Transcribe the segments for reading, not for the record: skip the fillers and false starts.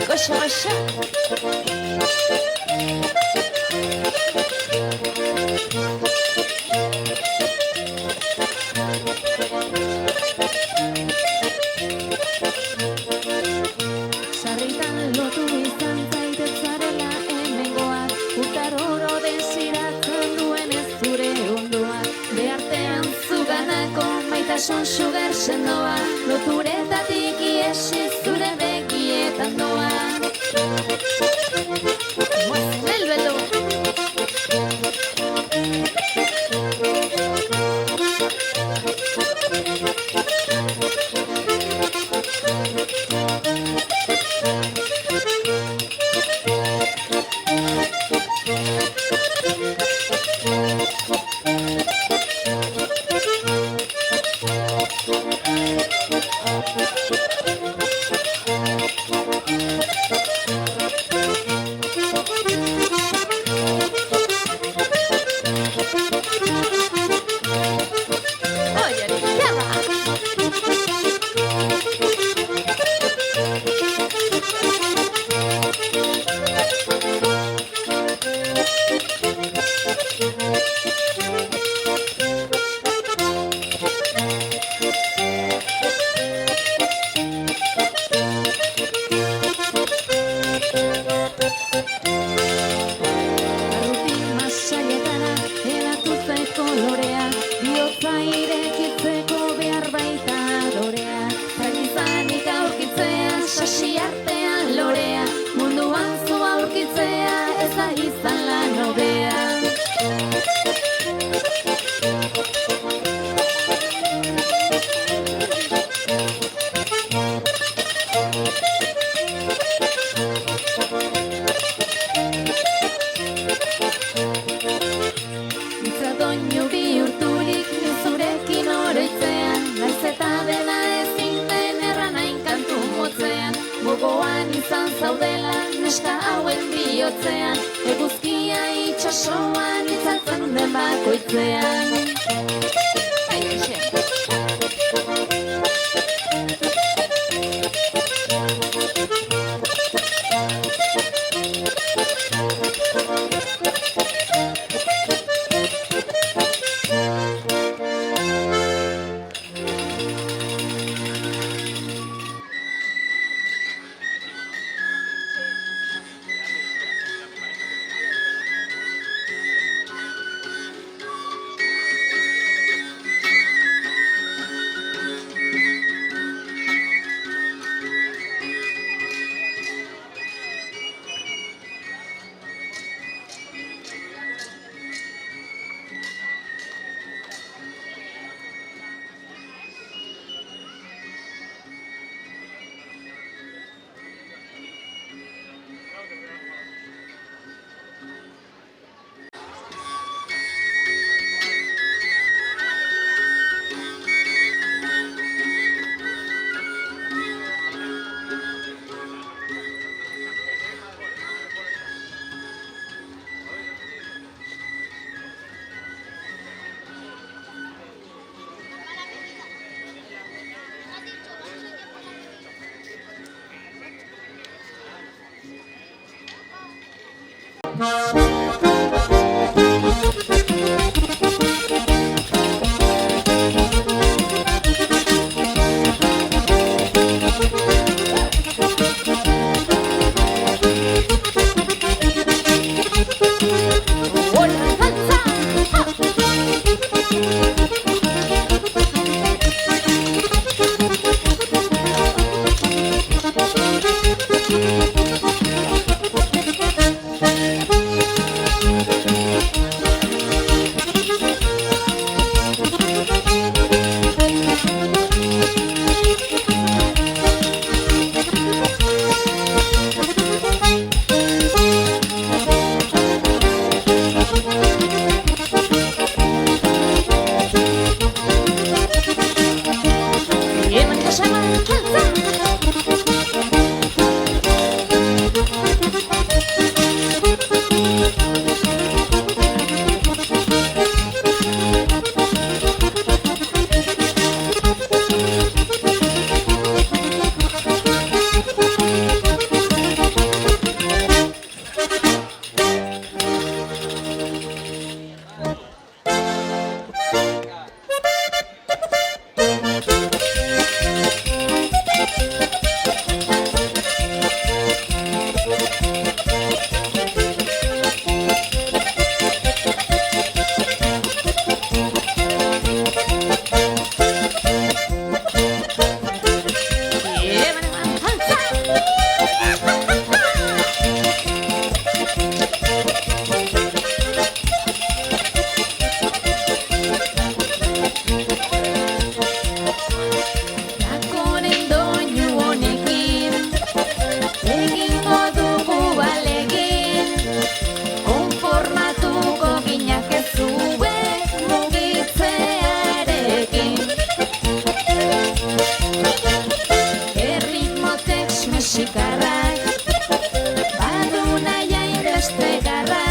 Goxo, goxo. Sarritan lotu izan zaitet zarela hemengoa, urtaroro desiratzen duen ez zure ondoa. Behartean zuganako maitasun sugar sendoa, loturetatik iesi zure begietan doa. Muéstrelo. Eguzkia itxasoan itzatzen den bakoitzean. Lakoren doinu honekin egingo dugu alegin, konformatuko ginak ez zuen mugitzearekin. Erritmo tex mexikarrak badu nahi hainbeste garra,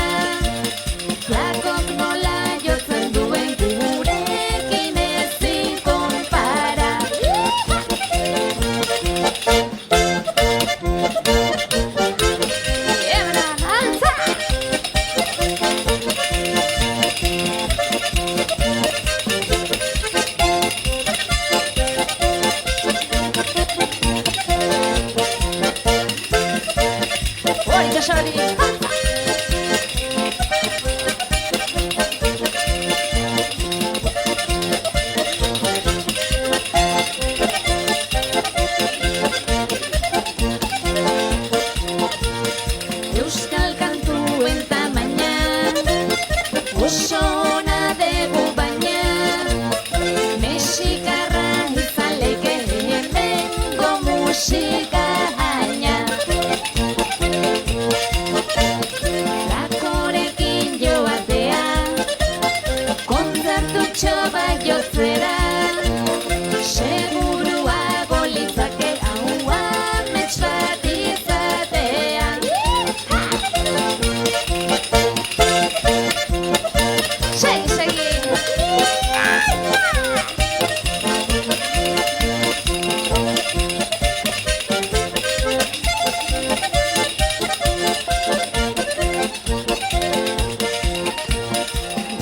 flakok nola jotzen duen gurekin ezin konpara. Ebra, altza! Hori, jasari! Euskal kantuen tamaina oso ona dugu baina, mexikarra izan leike hemengo musika haina. Lakorekin joatea, kontzertutxo bat jotzera, seguruago litzake hau amets bat izatea. Segi, segi!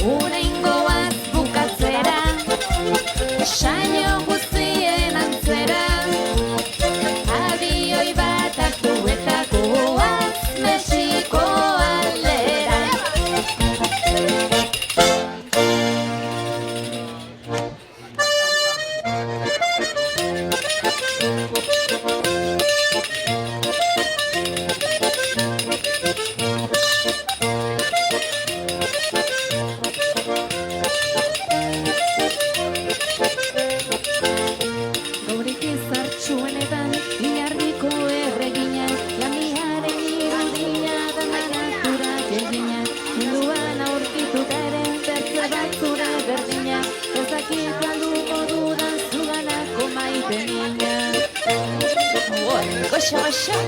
Oraingoaz bukatzera, saio guztien antzera, abioi bat hartu eta goaz Mexiko aldera. Gaurik izartxuenetan, ilargiko erregina, lamiaren irudina, dana natura jelgina, munduan aurkituta ere, bertze batzure berdina, ez dakit galduko dudan zuganako maite nina. Goxa, goxa!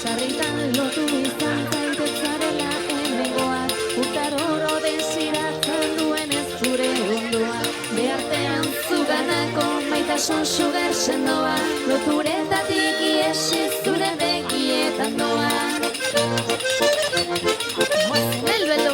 Sarritan lotu izan zaitek zarela hemengoa, urtaroro desiratzen duen ez zure ondua. Behartean zuganako maitasun sugar sendoa, loturetatik iesi zure begietan doa. Muévelo.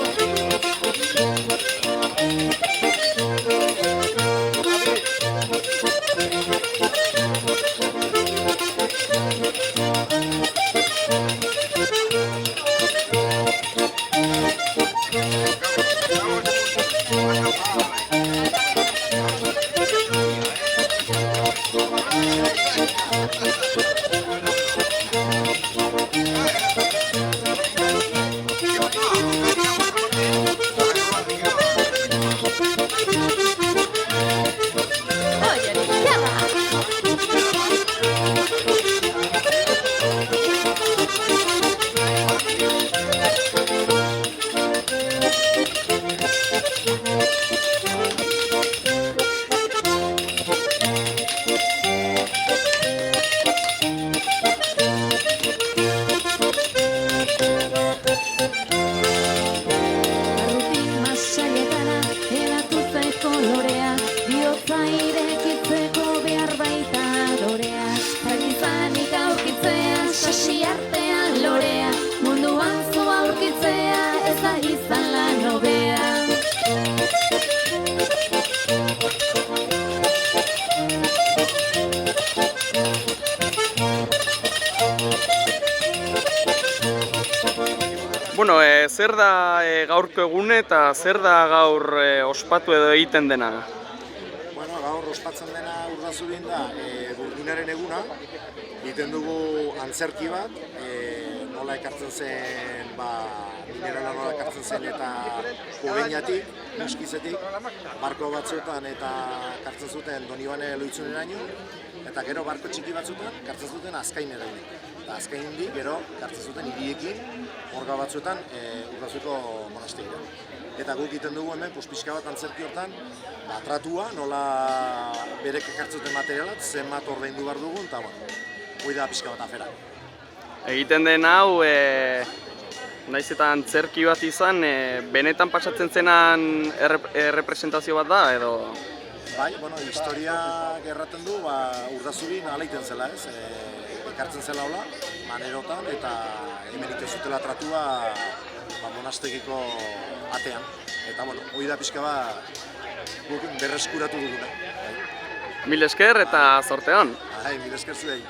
Bueno, zer da gaurko egune eta zer da gaur ospatu edo egiten dena? Bueno, gaur ospatzen dena Urdazubin da, askainaren eguna, egiten dugu antzerki bat, nola ekartzen zen, minerala nola ekartzen zen eta Kobeñatik, Muskizetik, barko batzuetan eta kartzen zuten Donibane Loitzuneraino, eta gero barko txiki batzuetan kartzen zuten Azkaineraino. Eta Azkaindik gero kartzen zuten hiriekin, orga batzuetan Urdazuko monastegira. Eta guk egiten dugu hemen, pixka bat antzerki hortan, tratua, nola berek ekartzen materialat, zenbat ordaindu behar dugun, eta hoi da pixka bat afera. Egiten den hau, naiz eta antzerki bat izan, benetan pasatzen zenan errepresentazio bat da, edo? Bai, historia gerraten du, Urdazubin alaiten zela ez, ekartzen zela hola, manerotan, eta hemen ite zutela tratua monastegiko atean. Eta, hoi da pixka bat guk berreskuratu duguna. Mil esker eta zorte hon! Mil esker zuei!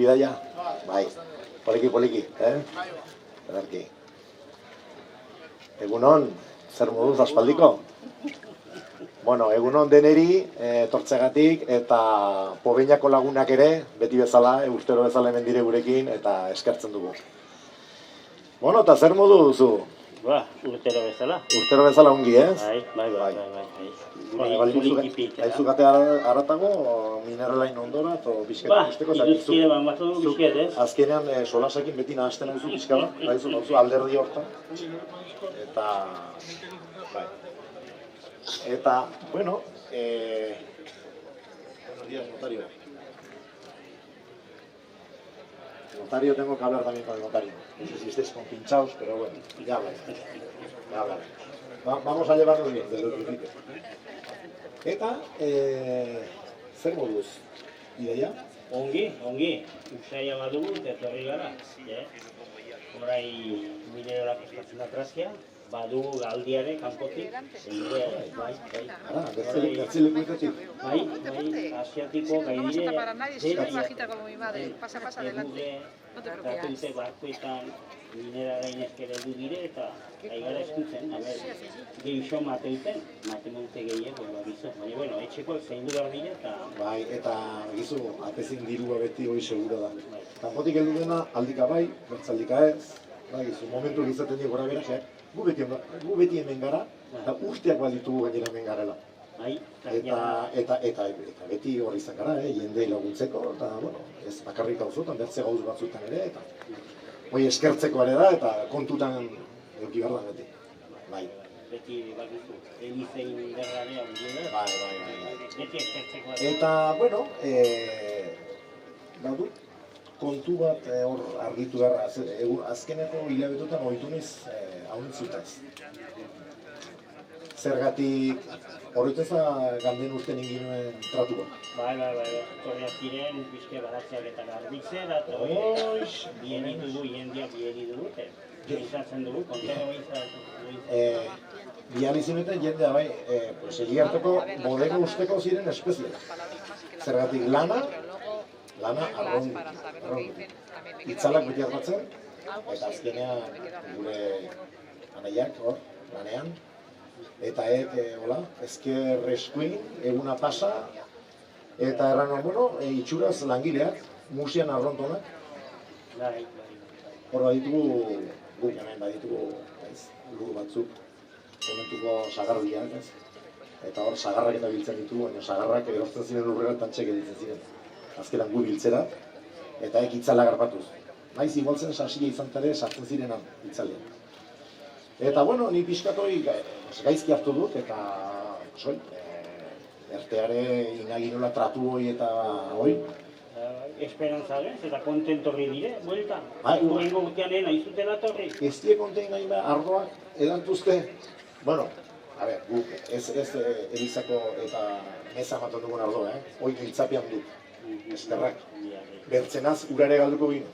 bidaia? Bai, poliki, Ederki. Egunon, zer moduz aspaldiko? Bueno, egunon deneri, tortzegatik, eta Pobeñako lagunak ere, beti bezala, urtero bezala hemen dire gurekin, eta eskertzen dugu. Bueno, eta zer modu duzu? Ba, urtero bezala. Urtero bezala ongi, ez? Bai. Haizuk ate haratago, mineralain ondora, eta bizketa Ba, guzteko. iduzkide bamatu du bizket, ez? Azkenean solasekin beti nahazten duzu pixka bat, haizu alderdi hortan. Eta, bai. Eta, bueno, buenos días, notario. Notario, tengo que hablar también con el notario. No sé si estáis compinchados, pero bueno, ya hablaré. Vamos a llevarnos bien, desde el principio. Eta, zer moduz? Ideia? Ongi. Usaia badugu eta etorri gara. Horai mineralak eskatzen da trazia, badugu galdiare kanpotik. Bai. Ara, gertzilekuetatik. Bai, asiatiko gaidire. Para nadie, si es bajita como mi madre, pasa adelante. No te preocupes. Tratute barkoetan mineralain eskere du dire eta aigara eskutzen, gehiago mate dute gehiago, baina, bueno, etxekoak zein du behar dire eta... Bai, eta egizu, apezin dirua beti hori segura da. Kanpotik heldu dena, aldika bai, bertzaldika ez, egizu, momentu izaten di gora bera, gu beti hemen gara, eta usteak baditugu gainera hemen garela. Eta beti horri izan gara, jendei laguntzeko, eta, bueno, ez bakarrik hau zutan, bertze gauz batzutan ere, eta hoi eskertzeko ere da, eta kontutan eduki behar da beti. Bai. Beti bakizu, elizein berrarea ondu da. Bai. Beti eskertzeko. Eta, bueno, badu, kontu bat hor argitu behar, azkeneko hilabetutan ohitu niz haun zutaz. Zergatik, horreteza ganden urten inginuen tratu bat. Bai. Torriak ziren, bizke baratzeak eta garbitzera, eta bien dugu, jendeak bien dugu, izatzen dugu, kontero izatzen. Bian izinuten jendea bai, egiarteko bodega usteko ziren espeziak. Zergatik lana arrondi. Itzalak beti hartatzen, eta azkenean gure anaiak hor, lanean. Eta ezker eskuin, eguna pasa, eta erran itxuraz langileak, musian arrontonak. Hor baditugu, guk hemen baditugu lur batzuk, momentuko sagardiak, eta hor sagarrak eta biltzen ditugu, baina sagarrak erortzen ziren lurrera eta txek editzen ziren. Azkenan gu biltzera, eta itzala garpatuz. Naiz igualtzen sasia izan ere sartzen zirenan itzalean. Eta, bueno, ni pixkatoi gaizki hartu dut, eta erteare inaginola tratu hoi eta hoi. Esperantza bez, eta kontentorri dire, bueltan. Urrengo gutianen aizutela torri. Ez die konten nahi ardoak edantuzte. Bueno, guk ez Elizako eta meza ematen dugun ardoa, hoi giltzapean du, eskerrak. Bertzenaz urare galduko gino.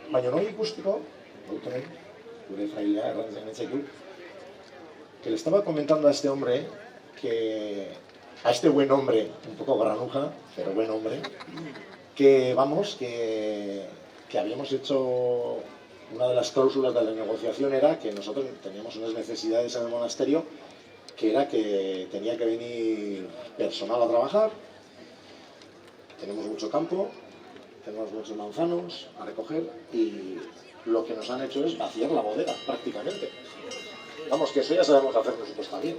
Baina noi ikusteko, gure frailea, erran zen que le estaba comentando a este hombre a este buen hombre, un poco granuja, pero buen hombre, que habíamos hecho una de las cláusulas de la negociación era que nosotros teníamos unas necesidades en el monasterio, que era que tenía que venir personal a trabajar, tenemos mucho campo, tenemos muchos manzanos a recoger y lo que nos han hecho es vaciar la bodega, prácticamente. Vamos, que eso ya sabemos hacer nosotros también.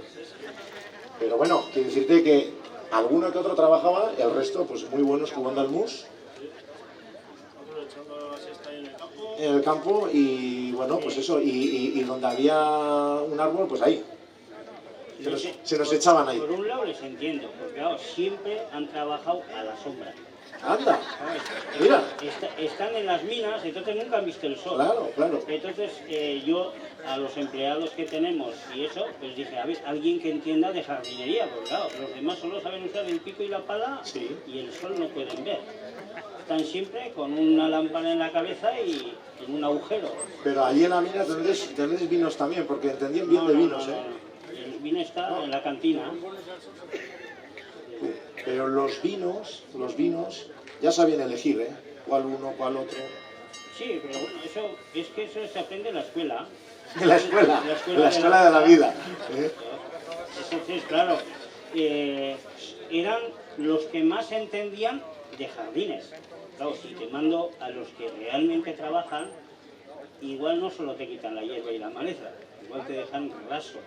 Pero bueno, quiero decirte que alguno que otro trabajaba, el resto, pues muy buenos jugando al mus. En el campo y bueno, pues eso, y donde había un árbol, pues ahí. Se nos echaban ahí. Por un lado les entiendo, porque claro, siempre han trabajado a la sombra. Anda, mira. Están en las minas, entonces nunca han visto el sol. Claro. Entonces yo a los empleados que tenemos y eso, pues dije, a ver, alguien que entienda de jardinería, porque claro, los demás solo saben usar el pico y la pala y el sol no pueden ver. Están siempre con una lámpara en la cabeza y en un agujero. Pero allí en la mina tenéis vinos también, porque entendían bien de vinos, El vino está en la cantina. Pero los vinos ya sabían elegir, cuál uno, cuál otro. Sí, pero bueno, eso se aprende en la escuela. En la escuela de la vida. Entonces, claro, eran los que más entendían de jardines. Claro, si te mando a los que realmente trabajan, igual no solo te quitan la hierba y la maleza, igual te dejan raso.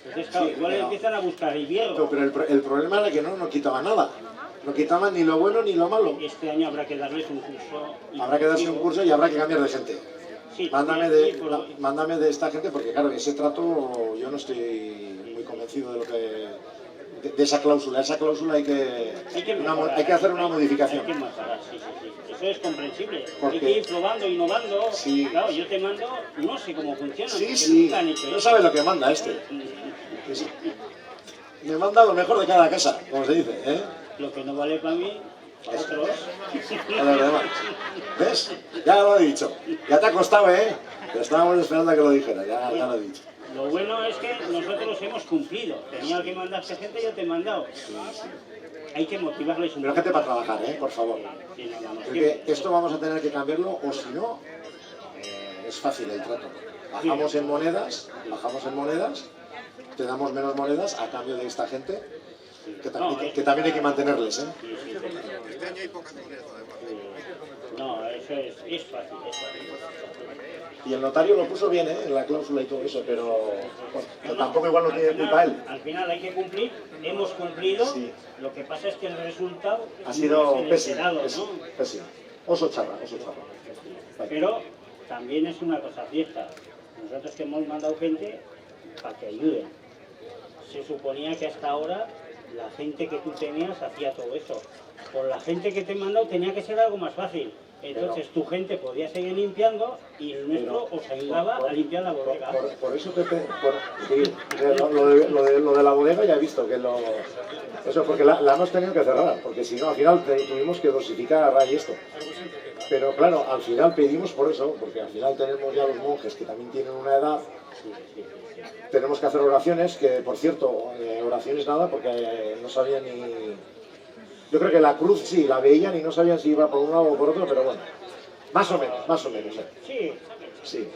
Entonces, claro, Sí, igual pero- empiezan a buscar hierro. Pero el problema era que no quitaba nada. No quitaban ni lo bueno ni lo malo. Este año habrá que darles un curso. Habrá que darse un curso y habrá que cambiar de gente. Sí, Mándame sí, pero- mándame de esta gente porque claro, ese trato yo no estoy muy convencido de lo que de esa cláusula. Esa cláusula hay que mejorar, hay que hacer una modificación. Hay que mejorar, sí. Eso es comprensible. Porque- Hay que ir probando, innovando. Sí. Claro, yo te mando, no sé cómo funciona, Sí, porque sí. nunca han hecho No eso. sabe lo que manda este. Que sí. Me manda lo mejor de cada casa, como se dice, ¿eh? Lo que no vale para mí, para otros. A los demás. ¿Ves? Ya lo he dicho. Ya te ha costado, ¿eh? Pero estábamos esperando a que lo dijera, ya lo he dicho. Lo bueno es que nosotros hemos cumplido. Tenía que mandarte gente, yo te he mandado. Hay que motivarles un Pero gente para trabajar, ¿eh? Por favor. Sí, no, Porque esto vamos a tener que cambiarlo, o si no, es fácil el trato. Bajamos en monedas, te damos menos monedas a cambio de esta gente, que también hay que mantenerles, ¿eh? Este año hay pocas monedas, No, eso es fácil. Y el notario lo puso bien, ¿eh? En la cláusula y todo eso, pero bueno, tampoco igual no tiene culpa él. Al final hay que cumplir, hemos cumplido, Sí. lo que pasa es que el resultado Ha sido no es el pésimo, esperado, pésimo, ¿no? pésimo. Oso charra. Pero también es una cosa cierta. Nosotros que hemos mandado gente para que ayuden. Se suponía que hasta ahora la gente que tú tenías hacía todo eso. Por la gente que te he mandado tenía que ser algo más fácil. Entonces tu gente podía seguir limpiando y el nuestro os ayudaba a limpiar la bodega. Por eso sí, lo de la bodega ya he visto que eso porque la hemos tenido que cerrar, porque si no al final tuvimos que dosificar y esto. Pero claro, al final pedimos por eso, porque al final tenemos ya los monjes que también tienen una edad. Tenemos que hacer oraciones, que por cierto, oraciones nada, porque no sabían ni... Yo creo que la cruz sí, la veían y no sabían si iba por un lado o por otro, pero bueno, más o menos. Sí, Sí,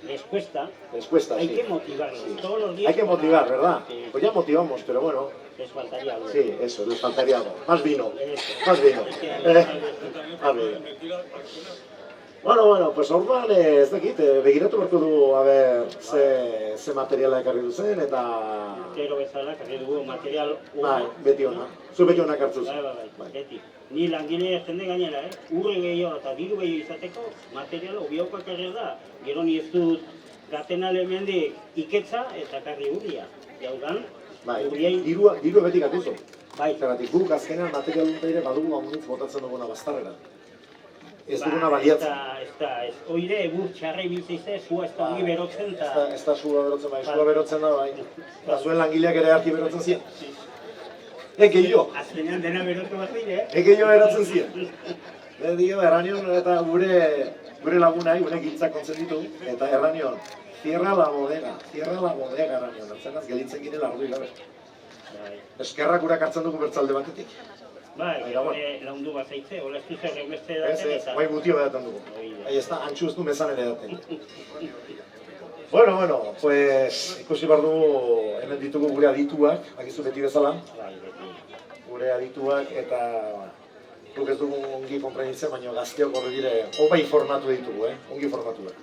les cuesta. les cuesta, Hay sí. que motivarlos todos los días. Hay que motivar, ¿verdad? Sí. Pues ya motivamos, pero bueno, Les faltaría algo. sí, eso, les faltaría algo. Más vino. Más vino. Bueno, pues orduan ez dakit, begiratu beharko du, ze materiala ekarri duzen, eta... Gero bezala, karri dugu material Bai, beti ona. Zu beti onak hartzu. Bai, beti. Ni langile jende gainera, urre gehiago eta diru gehiago izateko material obioko ekarri da. Gero ni ez dut gatenale hemendik iketza eta karri urria. Jaudan, Bai, urriai... dirua beti gatuzu. Bai, Zergatik guk azkenean material dut ere badugu amunitz botatzen duguna bastarrera. Ez duguna baliatzen. Ez oire, egur txarra ibiltzeize, zua ez da ongi berotzen eta... Ez da sua berotzen, bai, sua berotzen da, bai. Eta zuen langileak ere arki berotzen ziren. Eke jo, Azkenean dena berotu bat dire, eratzen ziren. Dio, erranion eta gure lagunai, gure giltzak kontzen ditu, eta erranion, cierra la bodega, erranion, ertzenaz, gelitzen gire lardu gabe. Eskerrak urak hartzen dugu bertzalde batetik. Bai, Baina, bueno. laundu bat zaitze, hola ez duzer beste Ez, daten ez, bai gutio bedaten dugu. Ahí está, antxu ez du mezan ere daten. Bueno, pues ikusi behar dugu hemen ditugu gure adituak, akizu beti bezala, gure adituak eta guk ez dugu ongi konprenitzen, baina gazteok horre dire, opa informatu ditugu, ongi formatuak.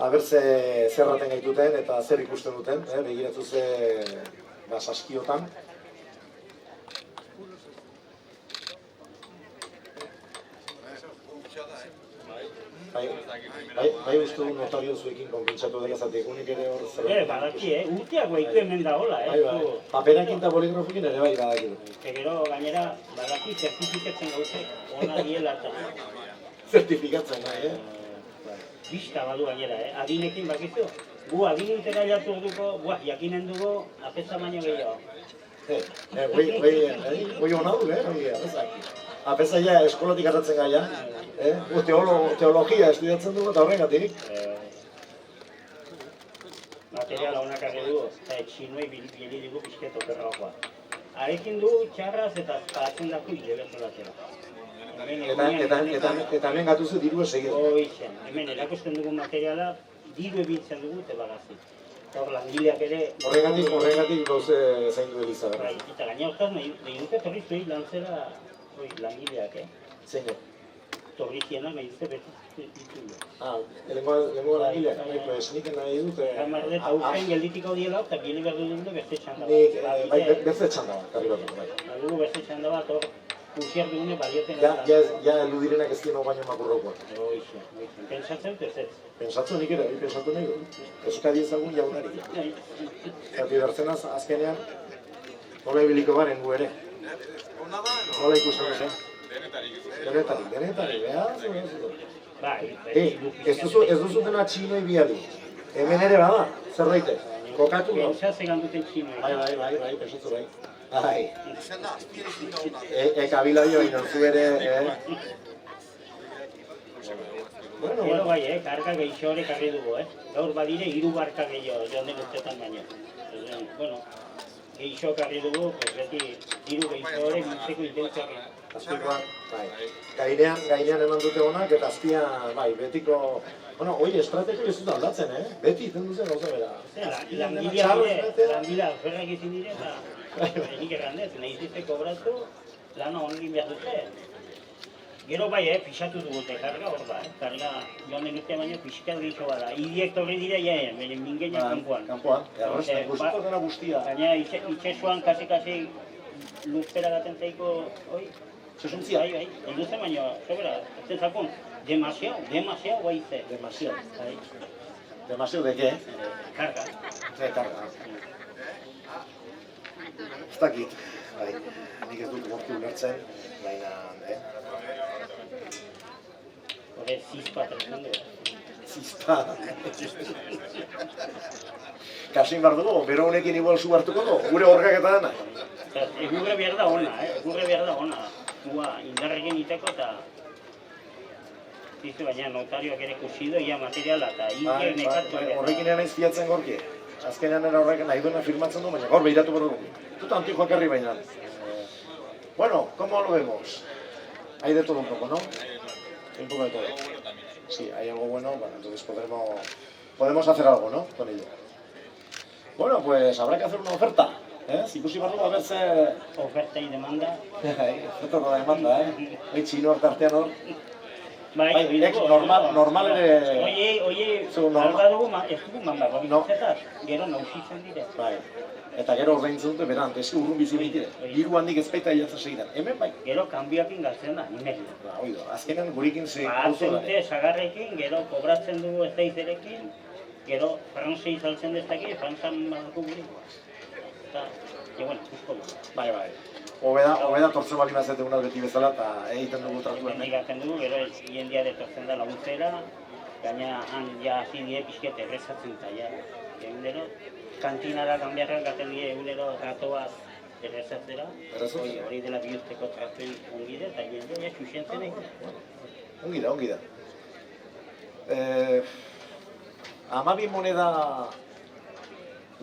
Aber zerraten gaituten eta zer ikusten duten, begiratu ze saskiotan. Bai uste du notario zuekin konpentsatu dela zatik, unik ere hor zer... Badaki, urteak behitu hemen da hola, Paperakin eta boligrafokin ere bai badakidu. Gero gainera, badaki zertifikatzen gauzek, ona diela eta... Zertifikatzen nahi, Bista badu gainera, adinekin bakizu. Gu adin interaiatu dugu, jakinen dugu, apesa baino gehiago. Hoi hona du, apezak. Apeza ja eskolatik hartatzen gaia, teologia estudiatzen dugu eta horregatik. Materiala honak arre dugu, eta txinuei bili dugu pixketo perragoa. Arekin du txarraz eta atzen daku hile bezolatela. Eta hemen gatuzu diru segido. Hoixen, hemen erakusten dugun materiala diru ebiltzen dugu tebagazi. Hor langileak ere... Horregatik gauze zaindu Eliza. Eta gaina hortaz nahi dute torri zuei lantzera langileak, Zein? Torri ziena nahi dute beti ditugu. Lehenko langileak, pues nik nahi dute... Gamarret, hauzen gelditik hau diela, eta bile behar dut beste txanda bat. Nik, beste txanda bat, karri bat. Badugu beste txanda bat, hor, kusiak dugune balioten... Ja, heldu direnak ez dien baino makurrokoak. Pentsatzen dut ez. Pentsatu nik ere, pentsatu nahi dut. Euskadi ezagun jaunari. Zati bertzenaz, azkenean, nola ibiliko garen gu ere. Nola ikusten zen. Denetarik, behar. Ez duzutena txinoi biadu. Hemen ere bada, zerbaitek. Kokatu da. Pentsatzen duten txinoi. Bai, pentsatu bai. Kabiladio inortzu ere, Gero bai, karga gehiago karri dugu, Gaur badire 3 barka gehiago, joan den urtetan baino. Bueno, gehiago karri dugu, beti diru gehiago biltzeko intentziak. Azpikoak, bai. Gainean eman dute honak, eta azpian, bai, betiko... Bueno, hoi, estrategio ez dut aldatzen, Beti iten duzen gauza bera. Langilea alferrak izin dire, eta nik errandez, nahi zite kobratu, lana honegin behar dute. Gero bai, pixatu dugute, karga hor da, karga joan den urtea baino pixkat gehiago bada. Idiek torri dira, bere mingeina kanpoan. Kanpoan, guztiko dena guztia. Gaina itxesuan kasi luzpera gaten zaiko, oi? Zesuntzia? Bai, elduzen baino, sobera, ez zakun, demasiao guaize. Demasiao de qué? Karga. Karga. Ez dakit, bai, nik ez dut gortu ulertzen, baina, Hore, zizpa tresnando. Zizpa. Kasin behar dugu, bero honekin igual zu hartuko du, gure horrekak eta dena. Egurre behar da ona, egurre behar da ona. Indarrekin iteko eta... Zizu, baina notarioak ere kusido, ia materiala eta hile nekatu. Horrekin naiz fiatzen gorki. Azkenean era horrekin nahi duena firmatzen du, baina gaur behiratu behar dugu. Tuta antijoak herri baina. Bueno, ¿cómo lo vemos? Hay de todo un poco, ¿no? Un poco de todo. Sí, hay algo bueno, entonces podemos hacer algo, ¿no? Con ello. Bueno, pues habrá que hacer una oferta, Si ikusi behar dugu, a ver ze... Oferta y demanda. Oferta da demanda, Txino artean hor. Bai, normal ere... Oie, alba dugu, ez dugu mandako bizitzetaz, gero nausitzen dire. Bai, eta gero ordaintzen dute, beran, eski urrun bizi behitire. Diru handik ez baita hilatzen segidan. Hemen bai. Gero kanbioakin galtzen da, nimen. Oido, azkenan gurikin ze... Azente, sagarrekin, gero kobratzen dugu ez daizerekin, gero frantzei saltzen dezake, frantzan badako gurikoa. Eta, bueno, usko dugu. Bai. Hobeda tortzen bali mazete unaz beti bezala eta egiten dugu tratu hemen. Egiten dugu, gero jendia detortzen da laguntzera, gaina han ja hasi die pixket errezatzen eta ja. Egunero, kantinara kanbiarrak gaten die egunero rato bat errezatzera. Hori dela bihurtzeko tratuen ongide eta jendia ja xuxentzen egin. Ongi da. 12 moneda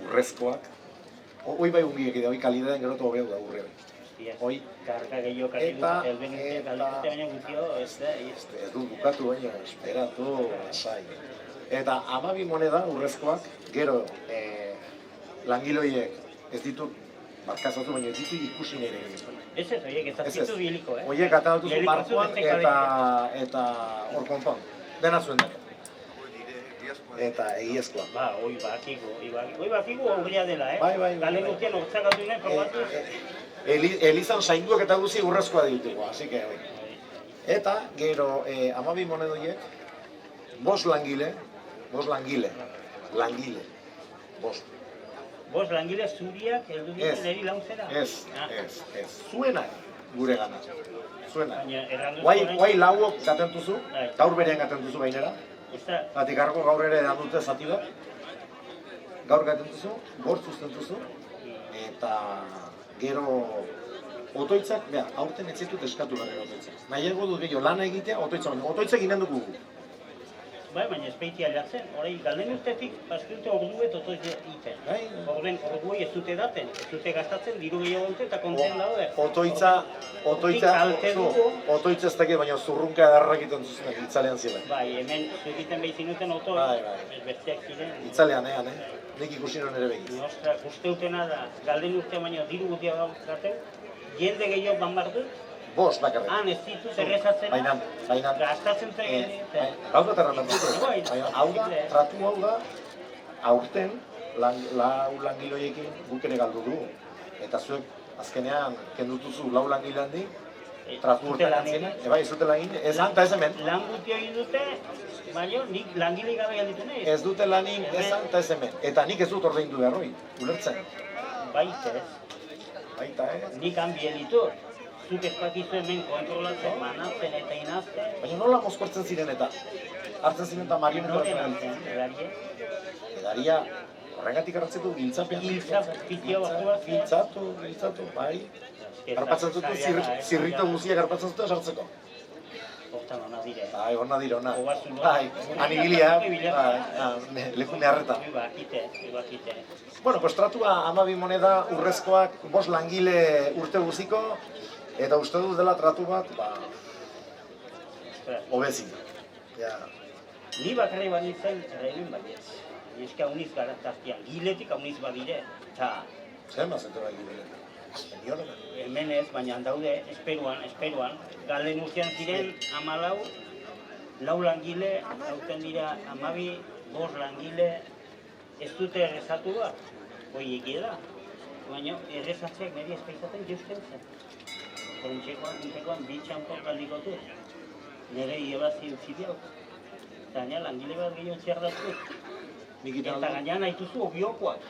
urrezkoak. Hoi bai ongi egide, hoi kalidaden gero eta hobeu da urre hori. Hoi, karga gehiago karri dut, elbenite galdute baina guztio, ez da, ez du bukatu baina, esperatu, esai. Eta 12 moneda urrezkoak, gero langiloiek ez ditu, barkazatu baina ez ditu ikusi nire egin. Ez, horiek ez azkitu biliko, Horiek gata dutuzu barkuan eta hor konpon, dena zuen dara. Eta egiezkoa. Ba, hoi bakigu obria dela, Bai. Galen guztien hortzakatu nahi, probatu. Elizan zainduak eta guzi urrezkoa ditugu, así que hoi. Eta, gero, 12 monedoiek, 5 langile, 5 langile zuriak heldu duten eri launtzera? Ez. Zuenak gure gana. Zuenak. Guai lauok gatentuzu, gaur berean gatentuzu bainera. Zatik arko gaur ere edan dute zati bat. Gaur gatentuzu, gortz ustentuzu. Eta gero otoitzak, beha, aurten ez zitut eskatu garen otoitzak. Nahiago dut gehiago lana egitea, otoitzak ginen dugu. Bai, baina espeitia aldatzen. Horai, galden urtetik, paskute orduet oto egiten. Orden, orduei ez dute daten, ez dute gastatzen, diru gehiago dute eta konten daude. Otoitza ez dakit, baina zurrunka edarrak egiten zuzenak, itzalean ziren. Bai, hemen egiten behin zinuten oto, besteak ziren. Itzalean, nik ikusi nuen ere begiz. Ostras, uste utena da, galden urte baina diru gutia gaten, jende gehiago banbardu, Bost bakarrik. han ez dituz errezatzena, Baina, gastatzen zen. gau da terran baina hau da, tratu hau da, aurten, lau langiloiekin guk ere galdu du. Eta zuek, azkenean, kendutuzu lau langile handi, tratu urtean antzien, ez dute lan egin, ez han eta ez hemen. Lan gutia egin dute, baina nik langile gabe galditu nahi. Ez dute lanin, ez han eta ez hemen. Eta nik ez dut ordaindu beharroi, ulertzen. Baita ez. Baita, Nik hanbien ditut. Zuk ez bakizu hemen kontrolatzen, manatzen eta inazten. Baina nola mozkortzen ziren eta? Hartzen ziren eta marionetan Noren antzen, edarie? Edaria, horrengatik hartzetu giltzapean. Giltzatu, bai. Garpatzen zuten, zirrito guztiak garpatzen zuten sartzeko. Hortan hona dire. Bai, hona dire, hona. Bai, anigilia, lekune harreta. Ibakite. Bueno, pues tratua 12 moneda urrezkoak 5 langile urte guziko, eta uste dut dela tratu bat, hobezi. Ni bakarri banitzen, errainen baietz. Eska uniz garatazkian, giletik uniz badire. Zer mazete bai giletik? Hemen ez, baina daude, esperuan. Galden urtean ziren 14, 4 langile, hauten dira 12, 5 langile, ez dute errezatu bat, hoi egiela. Baina errezatzeak niri espeizaten jeusten zen. Kontxekoan bi txampor galdikotu. Nire iebazi utzi diau. Gaina langile bat gehiago txerdatu. Eta gaina nahi duzu obiokoak.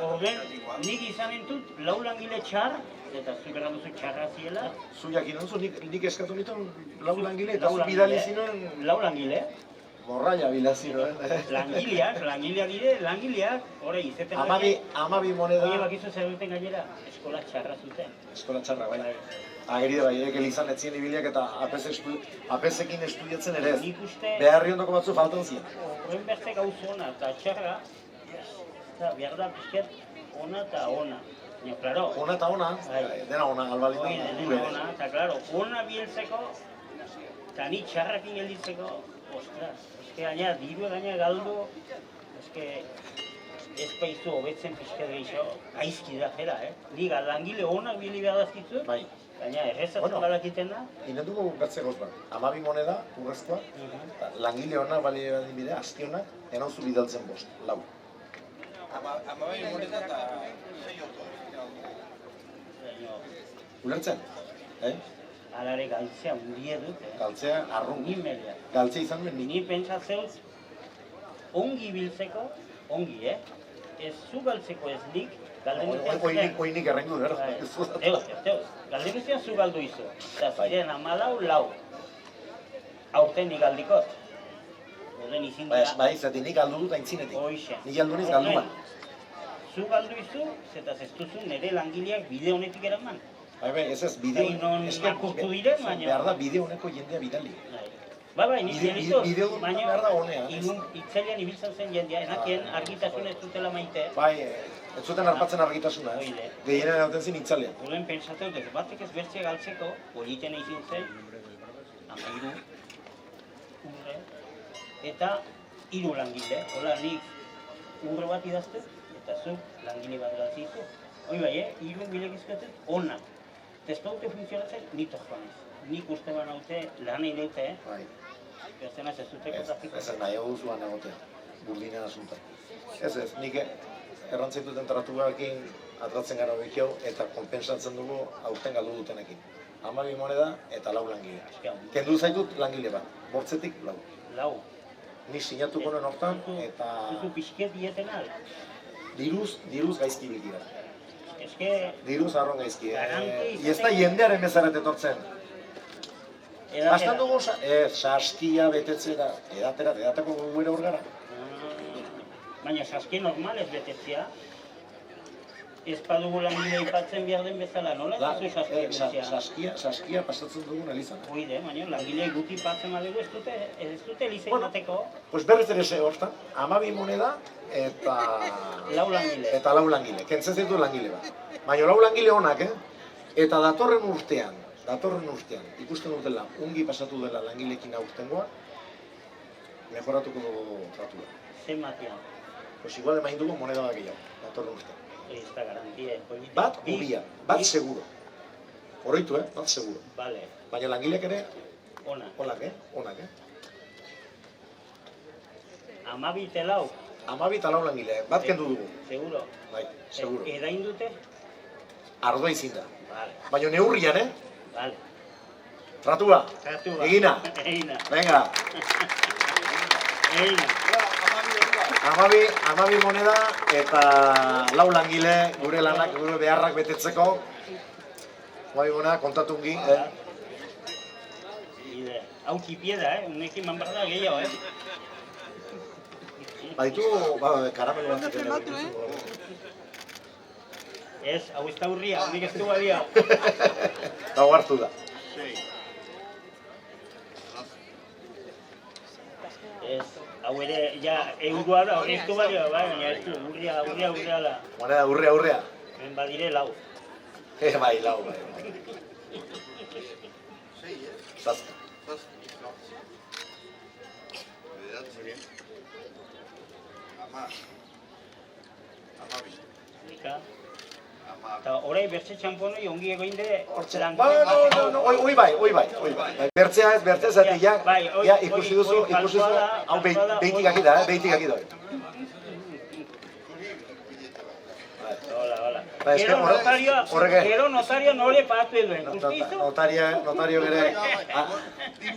Orden, nik izanen dut, 4 langile txar, eta zuk erran duzu txarra ziela. Zu jakin duzu, nik eskatu nituen 4 langile, eta zu bidali zinuen... 4 langile. Morraia bilazioen. Langileak, horre izeten gainean. 12 moneda... Oie bakizu zer duten gainera, eskola txarra zuten. Eskola txarra, bai. Ageride bai, ere elizan etzien ibiliak eta apesekin estudiatzen ere ez. Beharri ondoko batzu faltan ziren. Horren beste gauza ona eta txarra, behar da pixket ona eta ona. Claro. Ona eta ona, dena ona, albalitan dure. Ona, eta claro, ona bieltzeko, eta ni txarrakin gelditzeko, ostras, eske gaina, diru gaina galdu, eske ez paizu hobetzen pixket gehiago, gaizki da jera, Ni langile onak bili behar dazkizu, gaina errezatzen balakiten da. Inen dugu bertze goz bat, 12 moneda, urrezkoa, langile onak bali bide, aski onak, enauzu bidaltzen 5, 4. 12 moneda eta 6 ordu. Ulertzen? Alare galtzea hundie dut, Galtzea arrun. Ni melea. Galtzea izan duen Ni pentsatzeuz, ongi biltzeko, ongi, Ez zu galtzeko ez nik, galden urtean... Oinik errengu dut, Teuz, galden urtean zu galdu izu. Eta ziren 14, 4. Aurten nik galdikot. Oden izin dira. Bai, zati nik galdu dut aintzinetik. Hoixe. Nik galdu niz galdu man. Zu galdu izu, zetaz ez duzu nire langileak bide honetik eraman. Bai, ez bideo... Non apurtu dire, baina... Behar da bideo honeko jendea bidali. Bai, nizien ditut, baina... Behar da honea. Itzelian ibiltzen zen jendea, enakien argitasun ez dutela maite. Bai, ez zuten harpatzen argitasuna, gehienen erauten zin itzalean. Horren pentsatu dut, batek ez bertze galtzeko, politen egin zen, 13, urre, eta 3 langile. Hola, nik urre bat idaztez, eta zuk langile bat galtzizu. Hoi bai, 3 bilekizkoetet, onak. Tespaute funtzionatzen, nito joanez. Nik uste ban haute lan egin dute, Bai. Pertzenaz ez duteko trafiko. Ez nahi hau zuan egotea, burdinen asunta. Ez, nik errantzaituten tratuarekin atratzen gara bekiau eta konpensatzen dugu aurten galdu dutenekin. 12 moneda eta 4 langile. Kendu zaitut langile bat, 5 4. 4. Ni sinatuko nuen hortan eta... Zuzu pixket dieten al? Diruz gaizki bilgira. Eske... Diruz arron gaizki. Ez da jendearen bezaret etortzen. Bastan dugu, saskia betetzera, edateko guera hor gara. Baina saskia normal ez betetzea. ez badugu langile aipatzen behar den bezala, nola? Saskia pasatzen dugun elizan. Oide, baina langile guti patzen badugu ez dute elizei bateko. Pues berriz ere ze hortan, 12 moneda eta... Lau langile. Eta 4 langile, kentzen zitu langile bat. Baina 4 langile onak, Eta datorren urtean, ikusten dutela, ungi pasatu dela langilekin aurtengoa, mejoratuko dugu tratua. Zen batean. Pues igual emain dugu moneda bat gehiago, datorren urtean. Ez da garantia. Bat ubia, bat seguro. Oroitu, bat seguro. Vale. Baina langileak ere, Onak. onak. 12 eta 4. 12 eta 4 langile, bat kendu dugu. Seguro. Bai, seguro. Edain dute? Ardoa izin da. Vale. Baina neurrian, Vale. Tratua, Tratua. egina. Egina. Venga. Egina. 12 moneda eta 4 langile gure lanak, gure beharrak betetzeko. 12 moneda kontatungi. Ide. Hau txipie da, unekin manbarda gehiago, Baditu, karamelo batzuk ere. Ez, hau ez da urria, nik ez du badia. Hau hartu da. Ez, hau ere, ja, euroa da, hori ez du badia, baina ez du, urria da. Moneda, urrea. Ben badire 4. Bai, 4, bai. Zazka. Eta orai bertze txamponoi ongi egoinde hortzelan. Hoi bai. Bertzea zati, ja, ikusi duzu, hau behitik aki da, Hola. Gero notario nore patu eduen, justizu?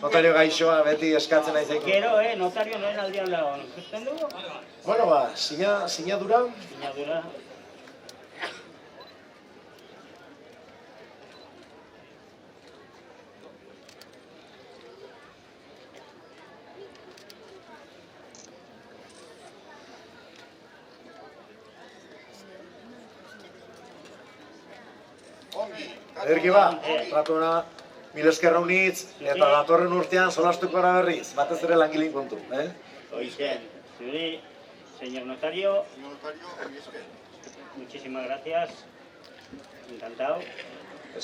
Notario gaixoa beti eskatzen nahi zeiko. Gero, notario noren aldean dago, ikusten dugu? Bueno, sinadura. Sinadura. Ederki tratuena, 1000 esker honitz, eta datorren urtean solastuko gara berriz, batez ere langilin kontu, Oizen, zure, señor notario, muchísimas gracias, encantado,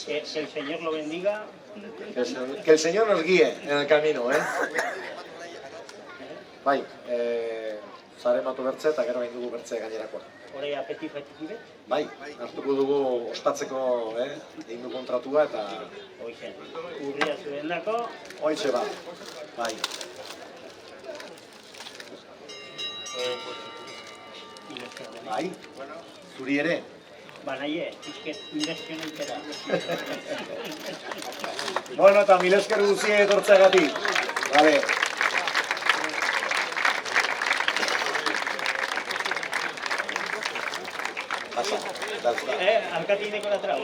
que el señor lo bendiga. Que el señor nos guíe en el camino, Bai, zare matu bertze eta gero egin dugu bertze gainerakoa. Horai apetit bet? Bai, hartuko dugu ospatzeko egin du kontratua eta... Oizen, urria zuen dako. Hoitxe bai. Bai, zuri ere. Banaie, izket inversionentera. Bueno, eta 1000 esker guzie etortzeagatik. Vale. Alkatineko da trau.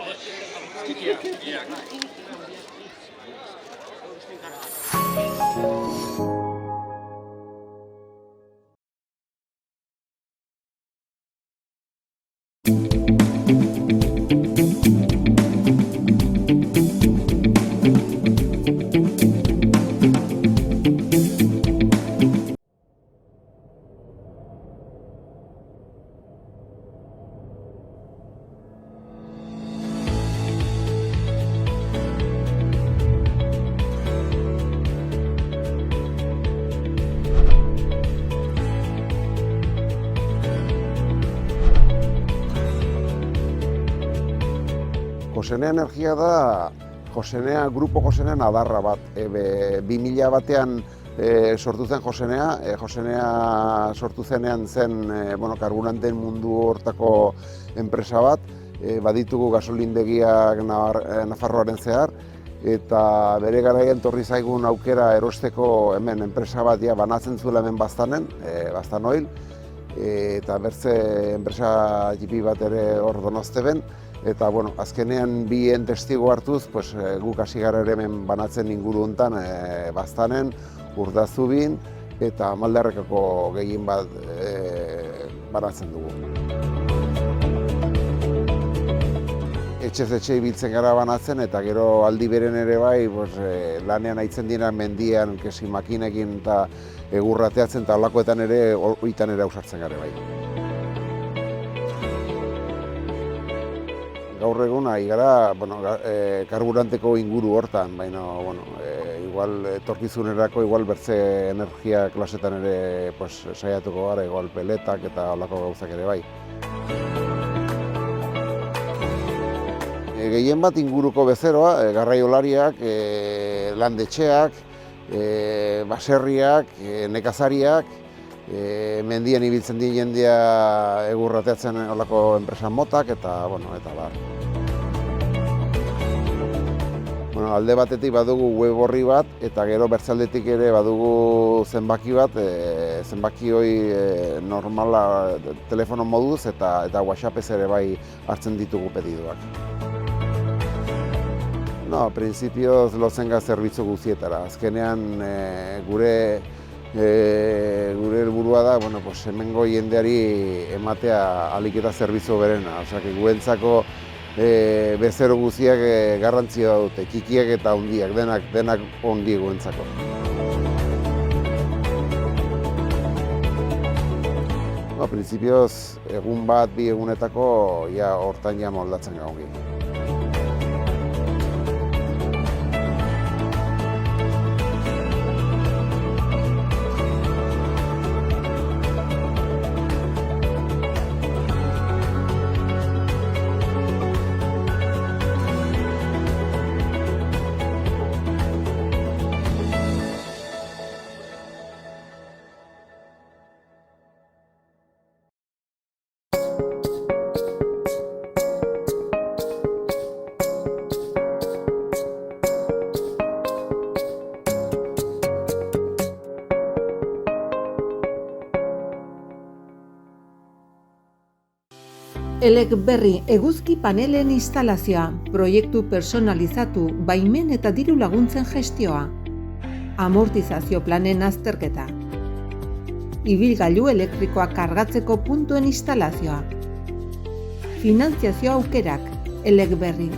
Josenea Energia da, Grupo Josenean adarra bat. 2000 batean sortu zen Josenea. Josenea sortu zenean zen karburanteen mundu hortako enpresa bat. Baditugu gasolindegiak Nafarroaren zehar. Eta bere garaian torri zaigun aukera erosteko hemen enpresa bat banatzen zuela hemen Baztanen, Baztan Oil. Eta bertze enpresa jipi bat ere hor Donosteben. Eta, azkenean bien testigo hartuz, guk hasi gara ere hemen banatzen inguru hontan Baztanen, Urdazubin eta Maldarrekako gehien bat banatzen dugu. etxez etxe ibiltzen gara banatzen, eta gero aldi beren ere bai, lanean aitzen dira mendian, kesi makinekin eta egurrateatzen eta olakoetan ere, oitan ere ausartzen gara bai. Gaur egun ari gara, karburanteko inguru hortan, baina, igual etorkizunerako, igual bertze energia klasetan ere saiatuko gara, igual peletak eta olako gauzak ere bai. Gehien bat inguruko bezeroa, garraiolariak, landetxeak, baserriak, nekazariak, mendian ibiltzen di jendea egurrateatzen olako enpresan motak eta bar. Alde batetik badugu web orri bat eta gero bertzaldetik ere badugu zenbaki bat, zenbaki hori normala telefono moduz eta WhatsAppez ere bai hartzen ditugu pedidoak. Printzipioz lozenga zerbitzu guztietara. Azkenean gure helburua da, hemengo jendeari ematea ahalik eta zerbitzu berena. Guentzako bezero guztiak garrantzia dute, txikiak eta handiak, denak ondi guentzako. Printzipioz, egun bat, bi egunetako, hortan moldatzen gaugi. Elecberri eguzki panelen instalazioa, proiektu personalizatu, baimen eta diru laguntzen gestioa, amortizazio planen azterketa, ibilgailu elektrikoa kargatzeko puntuen instalazioa, finantziazio aukerak, Elecberri.